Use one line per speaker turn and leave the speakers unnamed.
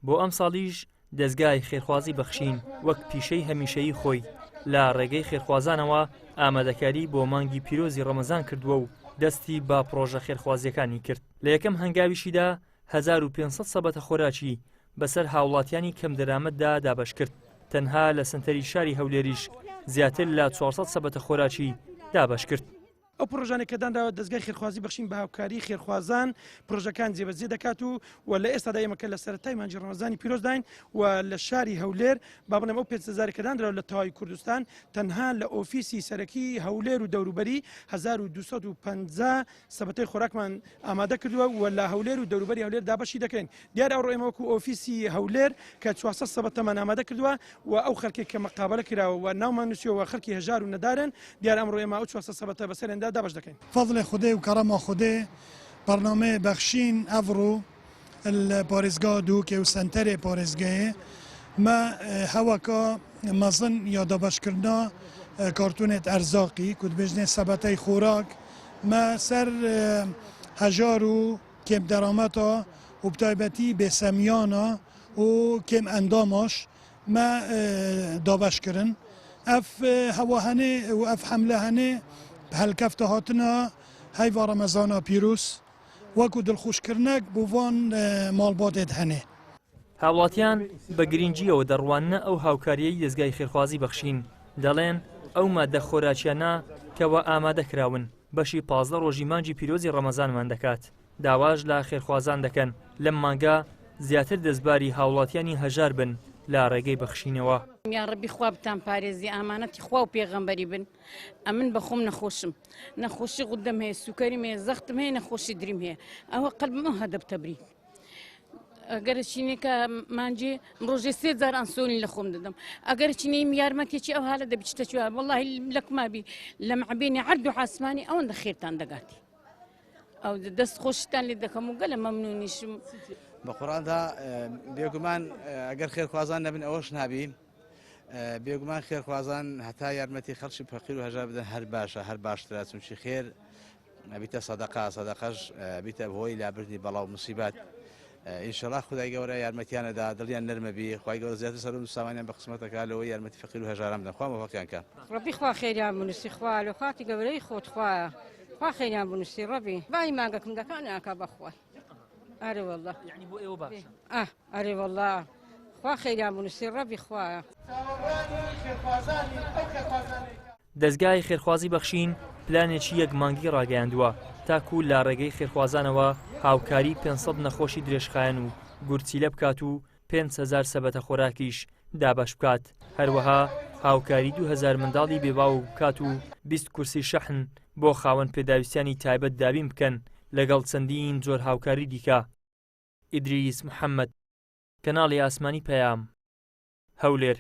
بۆ ئەم ساڵیش دەستگای خێرخوازی بەخشین وەک پیشەی هەمیشەیی خۆی لە ڕێگەی خێرخوازانەوە ئامادەکاری بۆ مانگی پیرۆزی ڕەمەزان کردووە و دەستی با پرۆژە خێرخوازیەکانی کرد. لە یەکەم هەنگاویشیدا 1500 سەبەتە خۆراکی بەسەر هاوڵاتیانی کەم دەرامەتدا دابەش کرد. تەنها لە سنتەری شاری هەولێریش زیاتر لە 400 سەبەتە خۆراکی دابەش کرد.
ئەو پرۆژانێک کە دانراوە دەستگای خێرخوازی بەخشین بە هاوکاری خێرخوازان پرۆژەکان جێبەجێ دەکات و لە ئێستادا ئێمەکە لە سەرەتای مانگی ڕەمەزانی پیرۆزداین و لە شاری هەولێر با بڵێم ئەو 500,000 کە دانراوە لە تەواوی کوردستان تەنها لە ئۆفیسی سەرەکی هەولێر و دەوروبەری 1250 سەبەتەی خۆراکمان ئامادە کردووە و لە هەولێر و دەوروبەری هەولێر دابەشی دەکەین. دیارە ئەوڕۆ ئێمە وەکو ئۆفیسی هەولێر کە 400 سەبەتەمان ئامادە کردووە و ئەو خەڵکێک کە مەقابلە کراوە و ناومان نووسیەوە خەڵکی هەژار و نەدارن دیارە ئەمڕۆ ئێمە ئەو 400 سەبەتە بەسەرێندا دابەش دەکەین.
فضل خدای و کرم خدای برنامه بخشین افرو الپارێزگا دووکێ و سنتەرێ پارێزگایە ما هەواکە مەزن یا دابەشکردنا کارتونێت ئەرزاقی کو دبێژنێ سەبەتەی خۆراک ما سەر هەژار و کێم دەرامەتە و بتایبەتی بێسەمیانە و کێم ئەنداماش ما دابەشکردن ئەف هەواهەنێ و ئەف حەملەهەنێ هەلکەفتە هاتنە هەیڤا ڕەمەزانە پیرۆز وەکو دڵخۆشکردنەک بۆ وان ماڵباتێت هەنێ.
هاوڵاتیان بە گرنگجیەوە دەڕوانە ئەو هاوکاریەی دەستگای خێرخوازی بەخشین دەڵێن ئەو مادە خۆراکیانە کەوە ئامادە کراون بەشی 15 ڕۆژی مانگی پیرۆزی ڕەمەزانمان دەکات. داواش لە خێرخوازان دەکەن لەم مانگە زیاتر دەستباری هاوڵاتیانی هەژار بن لە ڕێگەی بەخشینەوە.
یا ڕەبی خوا بتان پارێزی ئامانەتی خوا و پێغەمبەری بن. ئەمن بەخۆم نەخۆشم نەخۆشی غودەم هەیە سوکەریم هەیە زەختم هەیە نەخۆشی دریم هەیە ئەوە قەلبم هەدەب تەبری ئەگەر چینێکە مانجێ ڕۆژێ 3000 ئەنسۆلین لە خۆم دەدەم ئەگەر چینەی یارمەتێکی ئەو هالە دەبیچتە چوە وەڵڵاهی لەکمابی لە معبێنی عەرد و حاسمانی ئەوەندە خێرتان دەگاتی ئەو دەست خۆشتان لێ دەکەم و گەلە مەمنونیشم.
بە قورئاندا بێگومان ئەگەر خێرخوازان نەبن ئەوەش نابین بێگومان خێرخوازان هەتا یارمەتی خەڵکی فەقیر و هەژار بدەن هەر باشە هەر باشترە چونکی خێر بیتە سەدەقا سەدەقەش بیتە هۆی لابردنی بەڵاو موسیبات ئینشەڵا خودای گەورە یارمەتیانەدا دڵیان نەرمەبی خوای گەورە زیاتر سەر و سامانیان بە قسمەتەکە لەوەی یارمەتی فەقیر و هەژاران بدەن خوا مەوەفەقیان کە
ڕەبی خوا خێریان بنووسی خوا لە خاتی گەورەی خۆت خوایە خوا خێریان بنووسی ڕەبی بای مانگەکەم دەکان ئاکا بەخوای ئەرێ وەڵڵا
یعنی بۆ ئێوە باش
ئەرێ وەڵڵا خوا خێریان بنووسی ڕەبی خوایە.
دەستگای خێرخوازی بەخشین پلانێکی یەک مانگی ڕاگەیاندووە تاکو لە ڕێگەی خێرخوازانەوە هاوکاری 500 نەخۆشی درێژخایەن و گورچیلە بکات و 5,000 سەبەتە خۆراکیش دابەش بکات. هەروەها هاوکاری 2000 منداڵی بێباو بکات و 20 کورسی شەحن بۆ خاوەن پێداویستیانی تایبەت دابین بکەن لەگەڵ چەندین جۆر هاوکاری دیکە. ئیدریس محەممەد، کەناڵی ئاسمانی پەیام، هەولێر.